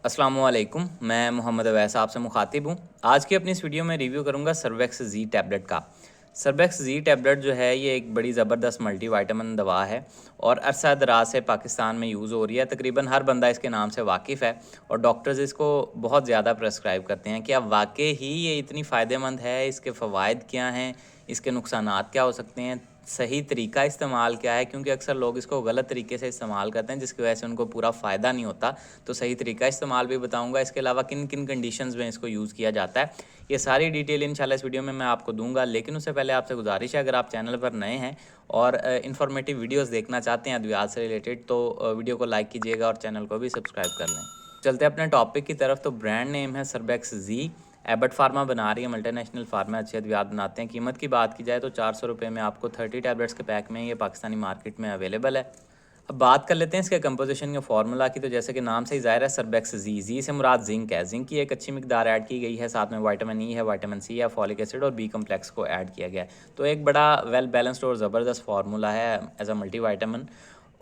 अस्सलाम वालेकुम, मैं मोहम्मद अवैस आपसे मुखातिब हूँ। आज की अपनी इस वीडियो में रिव्यू करूँगा सर्वेक्स जी टैबलेट का। सर्वेक्स जी टैबलेट जो है ये एक बड़ी ज़बरदस्त मल्टीविटामिन दवा है और अरसा दराज से पाकिस्तान में यूज़ हो रही है। तकरीबन हर बंदा इसके नाम से वाकिफ़ है और डॉक्टर्स इसको बहुत ज़्यादा प्रेस्क्राइब करते हैं। क्या वाकई ही ये इतनी फ़ायदेमंद है? इसके फ़वाइद क्या हैं? इसके नुकसानात क्या हो सकते हैं? सही तरीका इस्तेमाल क्या है? क्योंकि अक्सर लोग इसको गलत तरीके से इस्तेमाल करते हैं जिसकी वजह से उनको पूरा फ़ायदा नहीं होता। तो सही तरीका इस्तेमाल भी बताऊंगा। इसके अलावा किन किन कंडीशंस में इसको यूज़ किया जाता है, ये सारी डिटेल इंशाल्लाह इस वीडियो में मैं आपको दूंगा। लेकिन उससे पहले आपसे गुजारिश है, अगर आप चैनल पर नए हैं और इन्फॉर्मेटिव वीडियोज़ देखना चाहते हैं अद्वियात से रिलेटेड, तो वीडियो को लाइक कीजिएगा और चैनल को भी सब्सक्राइब कर लें। चलते हैं अपने टॉपिक की तरफ। तो ब्रांड नेम है सर्वेक्स जी। एबट फार्मा बना रही है, मल्टीनेशनल फार्मा, अच्छे अद्वियात बनाते हैं। कीमत की बात की जाए तो 400 रुपये में आपको 30 टैबलेट्स के पैक में ये पाकिस्तानी मार्केट में अवेलेबल है। अब बात कर लेते हैं इसके कंपोजिशन के फार्मूला की। तो जैसे कि नाम से ही ज़ाहिर है, सर्वेक्स जी से मुराद जिंक है। जिंक की एक अच्छी मिकदार ऐड की गई है, साथ में विटामिन ई है, विटामिन सी है, फॉलिक एसिड और बी कम्प्लेक्स को ऐड किया गया है। तो एक बड़ा वेल बैलेंस्ड और ज़बरदस्त फार्मूला है एज अ मल्टीविटामिन।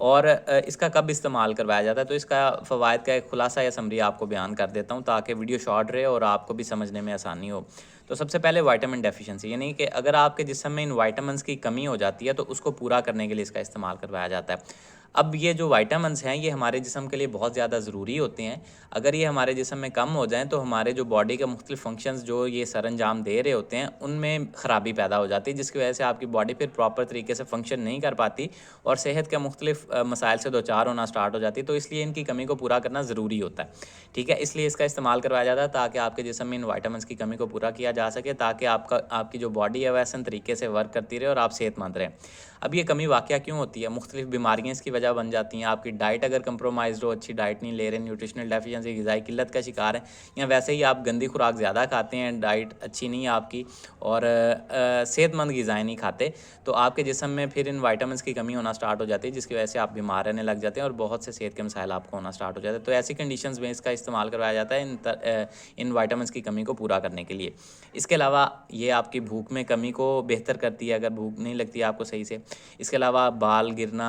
और इसका कब इस्तेमाल करवाया जाता है, तो इसका फ़वाइद का एक खुलासा या समरी आपको बयान कर देता हूँ ताकि वीडियो शॉर्ट रहे और आपको भी समझने में आसानी हो। तो सबसे पहले विटामिन डेफिशिएंसी, यानी कि अगर आपके जिस्म में इन विटामिन्स की कमी हो जाती है तो उसको पूरा करने के लिए इसका इस्तेमाल करवाया जाता है। अब ये जो विटामिन्स हैं ये हमारे जिस्म के लिए बहुत ज़्यादा ज़रूरी होते हैं। अगर ये हमारे जिस्म में कम हो जाएँ तो हमारे जो बॉडी के मुख्तलिफ़ फंक्शंस जो ये सरअंजाम दे रहे होते हैं उनमें ख़राबी पैदा हो जाती है, जिसकी वजह से आपकी बॉडी फिर प्रॉपर तरीके से फंक्शन नहीं कर पाती और सेहत के मुख्तलिफ़ मसाइल से दो चार होना स्टार्ट हो जाती है। तो इसलिए इनकी कमी को पूरा करना ज़रूरी होता है, ठीक है। इसलिए इसका इस्तेमाल करवाया जाता है ताकि आपके जिस्म में इन विटामिन्स की कमी को पूरा किया जा सके, ताकि आपकी जो बॉडी है वह ऐसे तरीके से वर्क करती रहे और आप सेहतमंद रहें। अब ये कमी वाक़या क्यों होती है? मुख्तलिफ़ बीमारियाँ इसकी वजह बन जाती हैं। आपकी डाइट अगर कंप्रोमाइज़्ड हो, अच्छी डाइट नहीं ले रहे, न्यूट्रिशनल डेफिशिएंसी ग़िज़ाई किल्लत का शिकार हैं, या वैसे ही आप गंदी खुराक ज़्यादा खाते हैं, डाइट अच्छी नहीं है आपकी और सेहतमंद ग़िज़ाएँ नहीं खाते, तो आपके जिस्म में फिर इन विटामिन्स की कमी होना स्टार्ट हो जाती है, जिसकी वजह से आप बीमार रहने लग जाते हैं और बहुत से सेहत के मसाइल आपको होना स्टार्ट हो जाते हैं। तो ऐसी कंडीशंस में इसका इस्तेमाल करवाया जाता है इन विटामिन्स की कमी को पूरा करने के लिए। इसके अलावा ये आपकी भूख में कमी को बेहतर करती है, अगर भूख नहीं लगती है आपको सही से। इसके अलावा बाल गिरना,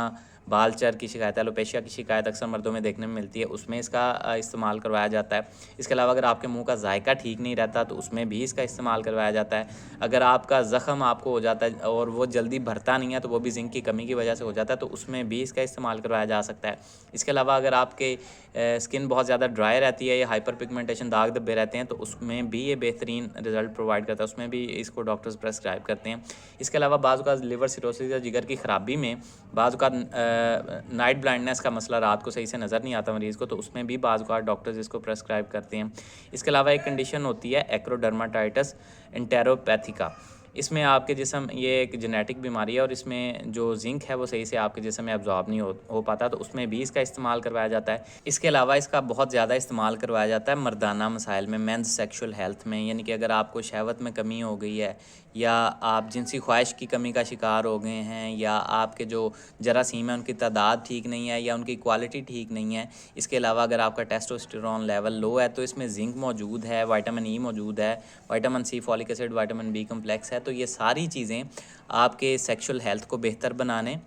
बाल चर की शिकायत, एलोपेशिया की शिकायत अक्सर मर्दों में देखने में मिलती है, उसमें इसका इस्तेमाल करवाया जाता है। इसके अलावा अगर आपके मुंह का जायका ठीक नहीं रहता तो उसमें भी इसका इस्तेमाल करवाया जाता है। अगर आपका ज़ख़म आपको हो जाता है और वो जल्दी भरता नहीं है तो वो भी जिंक की कमी की वजह से हो जाता है, तो उसमें भी इसका इस्तेमाल करवाया जा सकता है। इसके अलावा अगर आपके स्किन बहुत ज़्यादा ड्राई रहती है या हाइपर पिगमेंटेशन, दाग धब्बे रहते हैं, तो उसमें भी ये बेहतरीन रिज़ल्ट प्रोवाइड करता है, उसमें भी इसको डॉक्टर्स प्रेस्क्राइब करते हैं। इसके अलावा बाज़ औक़ात लिवर सिरोसिस या जिगर की ख़राबी में बाज़ औक़ात नाइट ब्लाइंडनेस का मसला, रात को सही से नज़र नहीं आता मरीज़ को, तो उसमें भी बाज़ औक़ात डॉक्टर्स इसको प्रेस्क्राइब करते हैं। इसके अलावा एक कंडीशन होती है एक्रोडर्माटाइटिस एंटेरोपैथिका। इसमें आपके जिस्म, ये एक जेनेटिक बीमारी है और इसमें जो जिंक है वो सही से आपके जिस्म में एब्जॉर्ब नहीं हो पाता, तो उसमें भी इसका इस्तेमाल करवाया जाता है। इसके अलावा इसका बहुत ज़्यादा इस्तेमाल करवाया जाता है मर्दाना मसाइल में, मेंस सेक्सुअल हेल्थ में, यानी कि अगर आपको शहवत में कमी हो गई है या आप जिनसी ख्वाहिश की कमी का शिकार हो गए हैं या आपके जो जरासीम है उनकी तादाद ठीक नहीं है या उनकी क्वालिटी ठीक नहीं है। इसके अलावा अगर आपका टेस्टोस्टेरोन लेवल लो है तो इसमें जिंक मौजूद है, विटामिन ई मौजूद है, vitamin C, folic acid, vitamin B complex है। तो ये सारी चीज़ें आपके सेक्सुअल हेल्थ को बेहतर बनाने,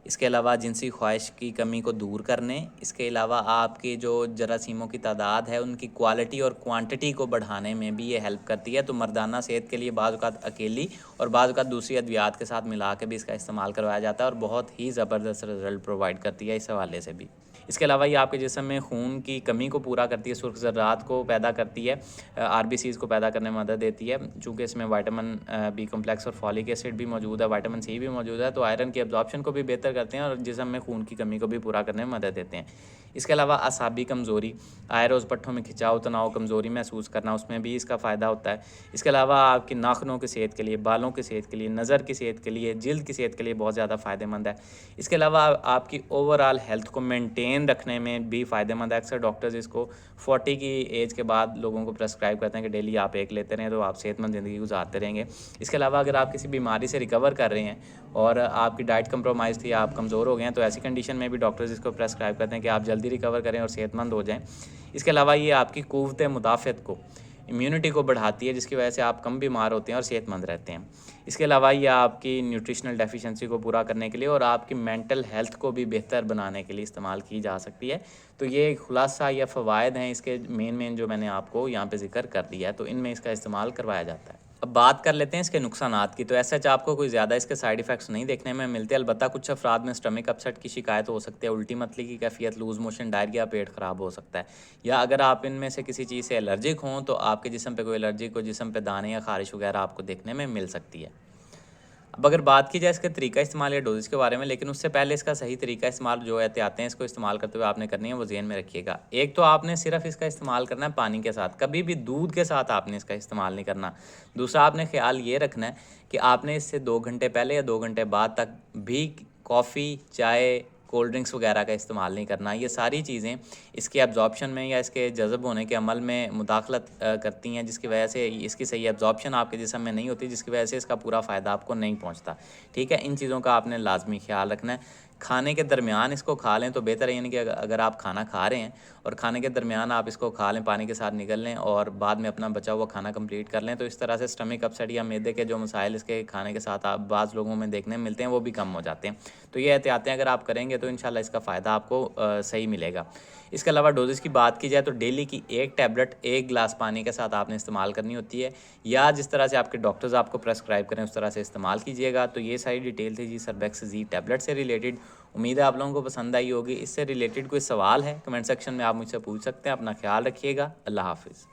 इसके अलावा जिनसी ख्वाहिश की कमी को दूर करने, इसके अलावा आपके जो जरासीमों की तादाद है उनकी क्वालिटी और क्वांटिटी को बढ़ाने में भी ये हेल्प करती है। तो मर्दाना सेहत के लिए बाज़ औक़ात अकेली और बाज़ औक़ात दूसरी अद्वियात के साथ मिला के भी इसका इस्तेमाल करवाया जाता है और बहुत ही ज़बरदस्त रिज़ल्ट प्रोवाइड करती है इस हवाले से भी। इसके अलावा ये आपके जिस्म में खून की कमी को पूरा करती है, सुर्ख ज़र्रात को पैदा करती है, आरबीसीज़ को पैदा करने में मदद देती है। चूँकि इसमें विटामिन बी कम्प्लेक्स और फॉलिक एसिड भी मौजूद है, विटामिन सी भी मौजूद है, तो आयरन की एब्जॉर्प्शन को भी बेहतर करते हैं और जिस्म में खून की कमी को भी पूरा करने में मदद देते हैं। इसके अलावा असाबी कमज़ोरी, आयरोज़ पट्ठों में खिंचाव, तनाव, कमज़ोरी महसूस करना, उसमें भी इसका फ़ायदा होता है। इसके अलावा आपकी नाखूनों की सेहत के लिए, बालों की सेहत के लिए, नज़र की सेहत के लिए, जिल्द की सेहत के लिए बहुत ज़्यादा फ़ायदेमंद है। इसके अलावा आपकी ओवरऑल हेल्थ को मेंटेन रखने में भी फ़ायदेमंद है। अक्सर डॉक्टर्स इसको 40 की एज के बाद लोगों को प्रेस्क्राइब करते हैं कि डेली आप एक लेते रहें तो आप सेहतमंद ज़िंदगी गुजारते रहेंगे। इसके अलावा अगर आप किसी बीमारी से रिकवर कर रहे हैं और आपकी डाइट कंप्रोमाइज़ थी, आप कमज़ोर हो गए हैं, तो ऐसी कंडीशन में भी डॉक्टर्स इसको प्रेस्क्राइब करते हैं कि आप जल्दी रिकवर करें और सेहतमंद हो जाएँ। इसके अलावा ये आपकी क़ुव्वत मुदाफ़अत को امیونٹی کو بڑھاتی ہے، جس کی وجہ سے آپ کم بیمار ہوتے ہیں اور صحت مند رہتے ہیں۔ اس کے علاوہ یہ آپ کی نیوٹریشنل ڈیفیشنسی کو پورا کرنے کے لیے اور آپ کی مینٹل ہیلتھ کو بھی بہتر بنانے کے لیے استعمال کی جا سکتی ہے۔ تو یہ ایک خلاصہ یا فوائد ہیں اس کے مین جو میں نے آپ کو یہاں پہ ذکر کر دیا ہے، تو ان میں اس کا استعمال کروایا جاتا ہے۔ اب بات کر لیتے ہیں اس کے نقصانات کی۔ تو ایسا آپ کو کوئی زیادہ اس کے سائیڈ ایفیکٹس نہیں دیکھنے میں ملتے، البتہ کچھ افراد میں اسٹمک اپسیٹ کی شکایت ہو سکتی ہے، الٹی متلی کی کیفیت، لوز موشن، ڈائریا، پیٹ خراب ہو سکتا ہے، یا اگر آپ ان میں سے کسی چیز سے الرجک ہوں تو آپ کے جسم پہ کوئی الرجک ہو، جسم پہ دانے یا خارش وغیرہ آپ کو دیکھنے میں مل سکتی ہے۔ اب اگر بات کی جائے اس کے طریقہ استعمال یا ڈوزز کے بارے میں، لیکن اس سے پہلے اس کا صحیح طریقہ استعمال جو احتیاطیں ہیں اس کو استعمال کرتے ہوئے آپ نے کرنی ہے، وہ ذہن میں رکھیے گا۔ ایک تو آپ نے صرف اس کا استعمال کرنا ہے پانی کے ساتھ، کبھی بھی دودھ کے ساتھ آپ نے اس کا استعمال نہیں کرنا۔ دوسرا آپ نے خیال یہ رکھنا ہے کہ آپ نے اس سے 2 گھنٹے پہلے یا 2 گھنٹے بعد تک بھی کافی، چائے، کولڈ ڈرنکس وغیرہ کا استعمال نہیں کرنا۔ یہ ساری چیزیں اس کے ایبزارپشن میں یا اس کے جذب ہونے کے عمل میں مداخلت کرتی ہیں، جس کی وجہ سے اس کی صحیح ایبزارپشن آپ کے جسم میں نہیں ہوتی، جس کی وجہ سے اس کا پورا فائدہ آپ کو نہیں پہنچتا۔ ٹھیک ہے، ان چیزوں کا آپ نے لازمی خیال رکھنا ہے۔ کھانے کے درمیان اس کو کھا لیں تو بہتر ہے، یعنی کہ اگر آپ کھانا کھا رہے ہیں اور کھانے کے درمیان آپ اس کو کھا لیں، پانی کے ساتھ نگل لیں اور بعد میں اپنا بچا ہوا کھانا کمپلیٹ کر لیں، تو اس طرح سے اسٹمک اپسیٹ یا معدے کے جو مسائل اس کے کھانے کے ساتھ آپ بعض لوگوں میں دیکھنے میں ملتے ہیں وہ بھی کم ہو جاتے ہیں۔ تو یہ احتیاطیں اگر آپ کریں گے تو انشاءاللہ اس کا فائدہ آپ کو صحیح ملے گا۔ اس کے علاوہ ڈوزز کی بات کی جائے تو ڈیلی کی 1 ٹیبلٹ 1 گلاس پانی کے ساتھ آپ نے استعمال کرنی ہوتی ہے، یا جس طرح سے آپ کے ڈاکٹرز آپ کو پرسکرائب کریں اس طرح سے استعمال کیجیے گا۔ تو یہ ساری ڈیٹیل تھی جی سربیکس زی ٹیبلٹ سے ریلیٹڈ۔ امید ہے آپ لوگوں کو پسند آئی ہوگی۔ اس سے ریلیٹڈ کوئی سوال ہے کمنٹ سیکشن میں آپ مجھ سے پوچھ سکتے ہیں۔ اپنا خیال رکھیے گا۔ اللہ حافظ۔